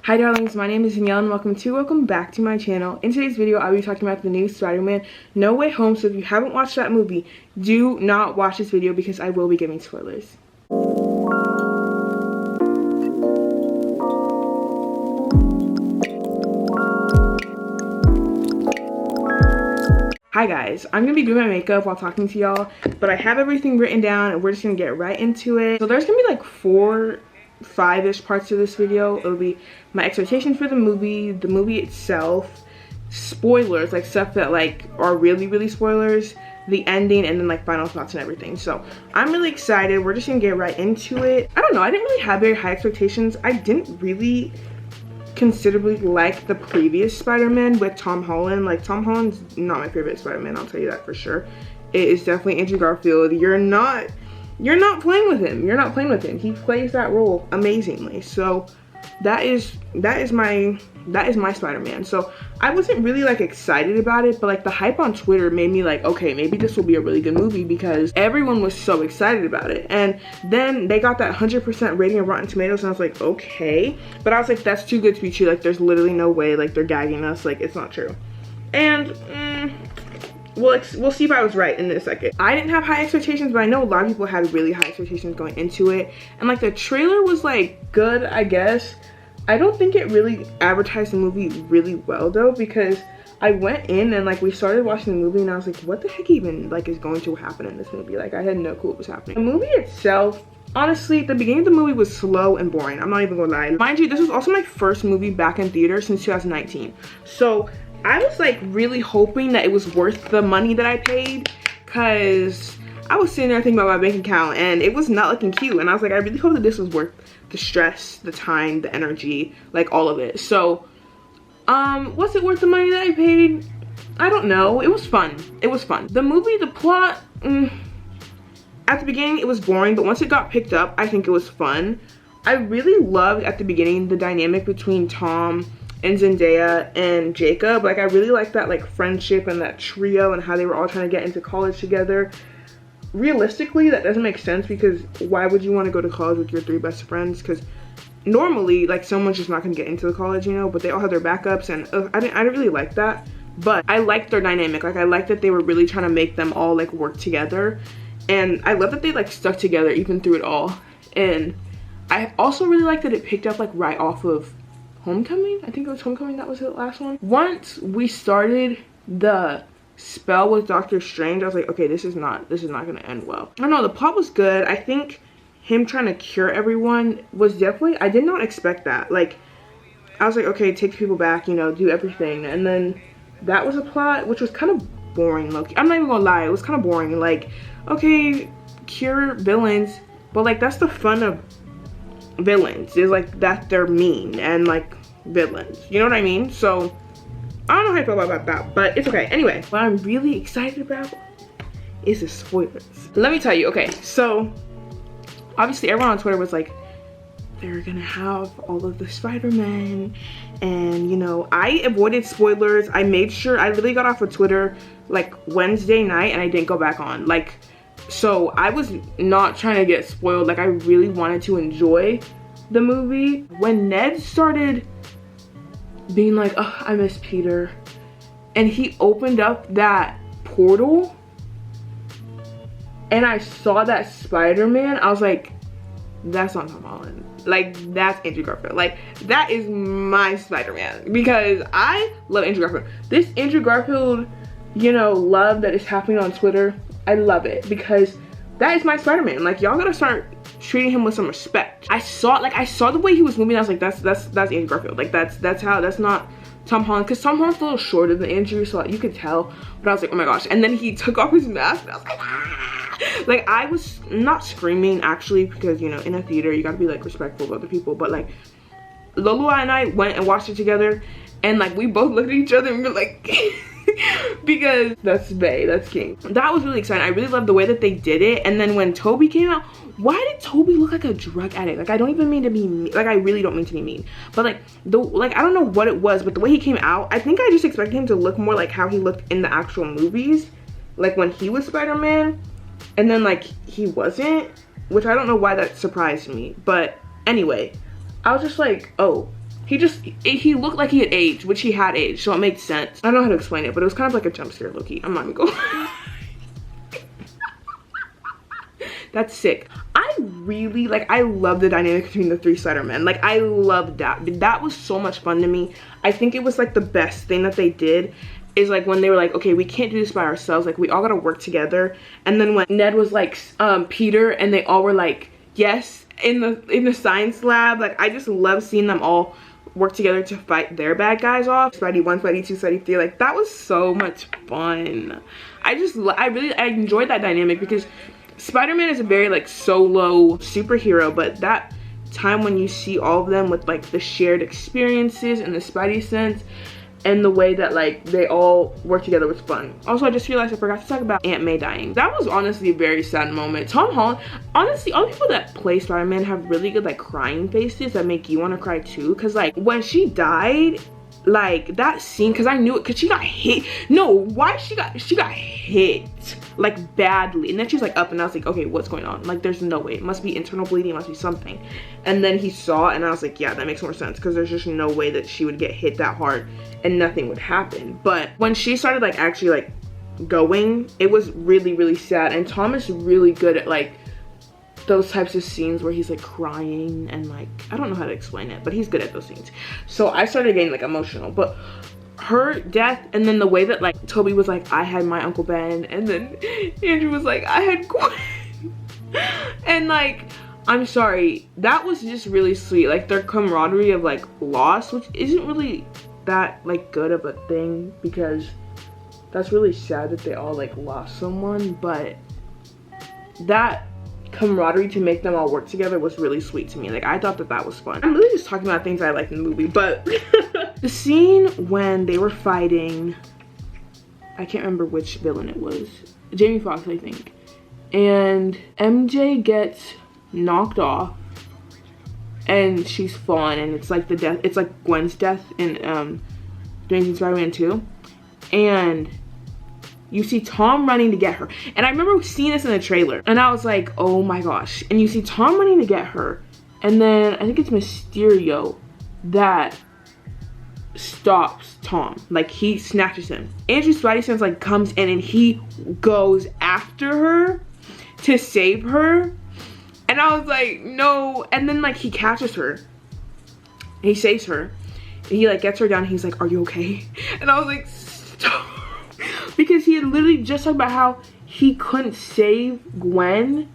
Hi darlings, my name is Danielle and welcome back to my channel. In today's video, I'll be talking about the new Spider-Man No Way Home. So if you haven't watched that movie, do not watch this video because I will be giving spoilers. Hi guys, I'm gonna be doing my makeup while talking to y'all, but I have everything written down and we're just gonna get right into it. So there's gonna be like 5-ish parts to this video. It'll be my expectations for the movie itself, spoilers, like stuff that like are really spoilers, the ending, and then like final thoughts and everything. So I'm really excited. We're just gonna get right into it. I don't know, I didn't really have very high expectations. I didn't really considerably like the previous Spider-Man with Tom Holland. Like, Tom Holland's not my favorite Spider-Man, I'll tell you that for sure. It is definitely Andrew Garfield. You're not playing with him. You're not playing with him. He plays that role amazingly. So that is my Spider-Man. So I wasn't really like excited about it, but like the hype on Twitter made me like, okay, maybe this will be a really good movie because everyone was so excited about it. And then they got that 100% rating of Rotten Tomatoes and I was like, okay. But I was like, that's too good to be true. Like, there's literally no way, like, they're gagging us. Like, it's not true. And we'll see if I was right in a second. I didn't have high expectations, but I know a lot of people had really high expectations going into it. And like the trailer was like good, I guess. I don't think it really advertised the movie really well though, because I went in and like we started watching the movie and I was like, what the heck even like is going to happen in this movie? Like, I had no clue what was happening. The movie itself, honestly, the beginning of the movie was slow and boring. I'm not even gonna lie. Mind you, this was also my first movie back in theater since 2019. So I was like really hoping that it was worth the money that I paid, because I was sitting there thinking about my bank account and it was not looking cute. And I was like, I really hope that this was worth the stress, the time, the energy, like all of it. So was it worth the money that I paid? I don't know. It was fun. It was fun. The movie, the plot, at the beginning it was boring, but once it got picked up, I think it was fun. I really loved at the beginning the dynamic between Tom and Zendaya and Jacob. Like, I really liked that like friendship and that trio and how they were all trying to get into college together. Realistically, that doesn't make sense, because why would you want to go to college with your 3 best friends? Because normally like someone's just not going to get into the college, you know, but they all have their backups, and I didn't really like that. But I liked their dynamic. Like, I liked that they were really trying to make them all like work together, and I love that they like stuck together even through it all. And I also really liked that it picked up like right off of Homecoming. I think it was Homecoming that was the last one. Once we started the spell with Doctor Strange, I was like, okay, this is not gonna end well. I don't know, the plot was good. I think him trying to cure everyone was definitely, I did not expect that. Like, I was like, okay, take people back, you know, do everything. And then that was a plot which was kind of boring, low-key. I'm not even gonna lie, it was kind of boring. Like, okay, cure villains, but like that's the fun of villains, is like that they're mean and like villains, you know what I mean? So I don't know how I feel about that, but it's okay. Anyway, what I'm really excited about is the spoilers. Let me tell you, okay, so obviously everyone on Twitter was like, they're gonna have all of the Spider-Man, and you know, I avoided spoilers. I made sure, I literally got off of Twitter like Wednesday night and I didn't go back on. Like, so I was not trying to get spoiled. Like, I really wanted to enjoy the movie. When Ned started being like, oh, I miss Peter, and he opened up that portal and I saw that Spider-Man, I was like, that's not Tom Holland. Like, that's Andrew Garfield. Like, that is my Spider-Man, because I love Andrew Garfield. This Andrew Garfield, you know, love that is happening on Twitter, I love it, because that is my Spider-Man. Like, y'all gotta start treating him with some respect. I saw the way he was moving. I was like, that's Andrew Garfield. Like, that's not Tom Holland, because Tom Holland's a little shorter than Andrew, so you could tell. But I was like, oh my gosh. And then he took off his mask and I was like, ah! Like, I was not screaming actually, because you know, in a theater you gotta be like respectful of other people, but like Lolua and I went and watched it together, and like we both looked at each other and we were like because that's Bae, that's King. That was really exciting. I really loved the way that they did it. And then when Toby came out, why did Toby look like a drug addict? Like, I don't even mean to be mean. Like, I really don't mean to be mean, but like I don't know what it was, but the way he came out, I think I just expected him to look more like how he looked in the actual movies, like when he was Spider-Man, and then like he wasn't, which I don't know why that surprised me. But anyway, I was just like, oh, he looked like he had aged, which he had aged, so it made sense. I don't know how to explain it, but it was kind of like a jump scare, low-key. I'm not even going. That's sick. I really, like, I love the dynamic between the three Spider-Men. Like, I loved that. That was so much fun to me. I think it was, like, the best thing that they did is, like, when they were like, okay, we can't do this by ourselves. Like, we all gotta work together. And then when Ned was, like, Peter, and they all were, like, yes, in the science lab. Like, I just love seeing them all work together to fight their bad guys off. Spidey 1, Spidey 2, Spidey 3. Like, that was so much fun. I enjoyed that dynamic because Spider-Man is a very, like, solo superhero, but that time when you see all of them with, like, the shared experiences and the Spidey sense and the way that, like, they all work together was fun. Also, I just realized I forgot to talk about Aunt May dying. That was honestly a very sad moment. Tom Holland, honestly, all the people that play Spider-Man have really good, like, crying faces that make you want to cry too. Because, like, when she died, like, that scene, because I knew it, because she got hit. No, why she got hit, like, badly. And then she's, like, up, and I was like, okay, what's going on? Like, there's no way. It must be internal bleeding. It must be something. And then he saw it, and I was like, yeah, that makes more sense, because there's just no way that she would get hit that hard and nothing would happen. But when she started, like, actually, like, going, it was really, really sad. And Tom is really good at, like, those types of scenes where he's, like, crying and, like, I don't know how to explain it, but he's good at those scenes. So I started getting, like, emotional. But her death, and then the way that, like, Toby was like, I had my Uncle Ben, and then Andrew was like, I had Gwen. And, like, I'm sorry, that was just really sweet. Like, their camaraderie of, like, loss, which isn't really that, like, good of a thing, because that's really sad that they all, like, lost someone, but that camaraderie to make them all work together was really sweet to me. Like, I thought that that was fun. I'm really just talking about things I liked in the movie, but the scene when they were fighting, I can't remember which villain it was, Jamie Foxx, I think, and MJ gets knocked off and she's fallen, and it's like the death, it's like Gwen's death in Amazing Spider-Man 2, and you see Tom running to get her. And I remember seeing this in the trailer, and I was like, oh my gosh. And you see Tom running to get her, and then I think it's Mysterio that stops Tom. Like, he snatches him. Andrew Spidey sense, like, comes in and he goes after her to save her. And I was like, no. And then, like, he catches her. He saves her. And he, like, gets her down. And he's like, are you okay? And I was like, stop. Because he had literally just talked about how he couldn't save Gwen.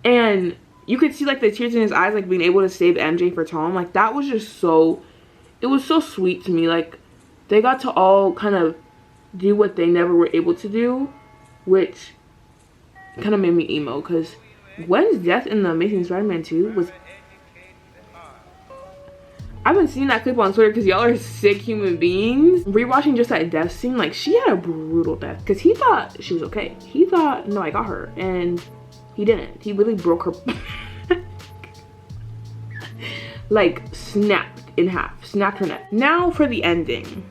And you could see, like, the tears in his eyes, like, being able to save MJ for Tom. Like, that was just so, it was so sweet to me. Like, they got to all kind of do what they never were able to do, which kind of made me emo, because Gwen's death in the Amazing Spider-Man 2 was, I've been seeing that clip on Twitter because y'all are sick human beings. Rewatching just that death scene, like, she had a brutal death, because he thought she was okay. He thought, no, I got her, and he didn't. He really broke her like, snapped in half, snapped her neck. Now for the ending.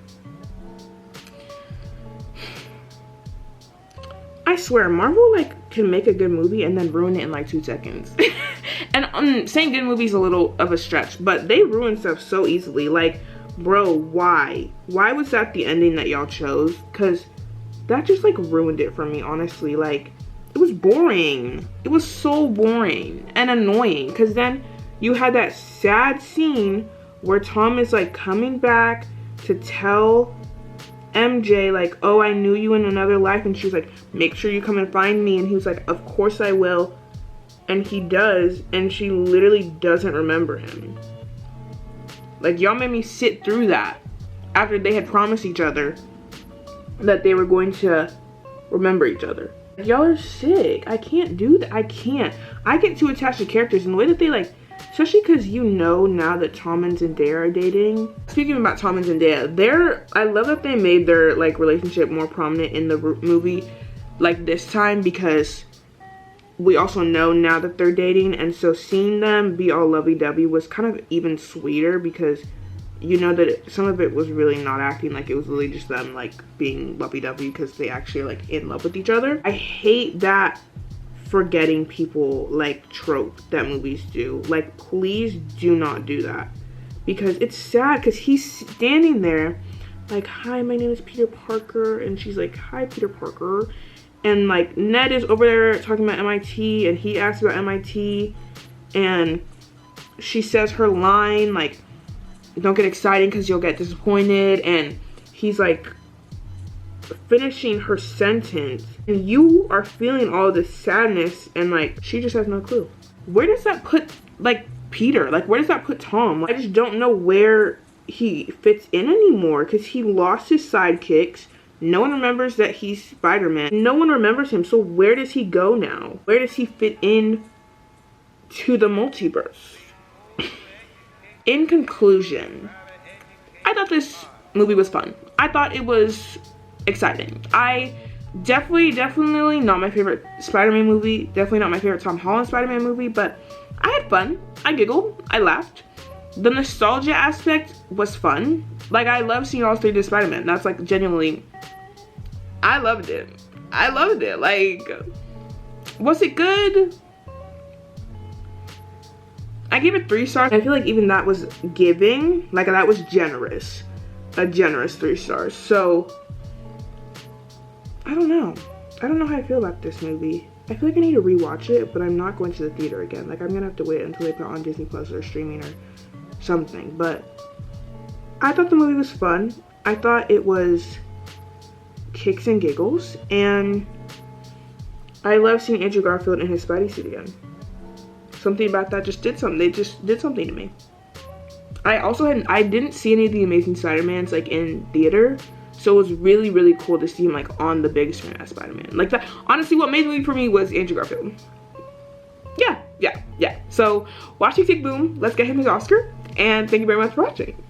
I swear, Marvel, like, can make a good movie and then ruin it in, like, 2 seconds. And saying good movie is a little of a stretch, but they ruin stuff so easily. Like, bro, why? Why was that the ending that y'all chose? Because that just, like, ruined it for me, honestly. Like, it was boring. It was so boring and annoying, because then you had that sad scene where Tom is, like, coming back to tell MJ, like, oh, I knew you in another life, and she's like, make sure you come and find me, and he was like, of course I will, and he does, and she literally doesn't remember him. Like, y'all made me sit through that after they had promised each other that they were going to remember each other. Y'all are sick. I can't do that. I can't. I get too attached to characters, and the way that they, like, especially because you know now that Tom and Zendaya are dating. Speaking about Tom and Zendaya, I love that they made their, like, relationship more prominent in the movie, like, this time, because we also know now that they're dating, and so seeing them be all lovey-dovey was kind of even sweeter, because you know that some of it was really not acting, like, it was really just them, like, being lovey-dovey because they actually are, like, in love with each other. I hate that forgetting people, like, trope that movies do. Like, please do not do that. because it's sad because he's standing there like, hi, my name is Peter Parker, and she's like, hi, Peter Parker, and like Ned is over there talking about MIT, and he asks about MIT, and she says her line like, don't get excited because you'll get disappointed, and he's like finishing her sentence, and you are feeling all this sadness, and like she just has no clue. Where does that put like Peter? Like, where does that put Tom? Like, I just don't know where he fits in anymore, because he lost his sidekicks. No one remembers that he's Spider-Man. No one remembers him. So where does he go now? Where does he fit in to the multiverse? In conclusion, I thought this movie was fun. I thought it was exciting. I definitely not my favorite Spider-Man movie. Definitely not my favorite Tom Holland Spider-Man movie, but I had fun. I giggled. I laughed. The nostalgia aspect was fun. Like, I love seeing all three of the Spider-Man. That's like genuinely, I loved it. I loved it. Like, was it good? I gave it 3 stars. I feel like even that was giving. Like, that was generous. A generous 3 stars. So, I don't know. I don't know how I feel about this movie. I feel like I need to rewatch it, but I'm not going to the theater again. Like, I'm gonna have to wait until they put it on Disney Plus or streaming or something. But I thought the movie was fun. I thought it was kicks and giggles, and I love seeing Andrew Garfield in his Spidey suit again. Something about that just did something. They just did something to me. I didn't see any of the Amazing Spider-Mans like in theater, so it was really cool to see him like on the big screen as Spider-Man. Like, that, honestly, what made the movie for me was Andrew Garfield. Yeah. So watch Tick Tick Boom. Let's get him his Oscar, and thank you very much for watching.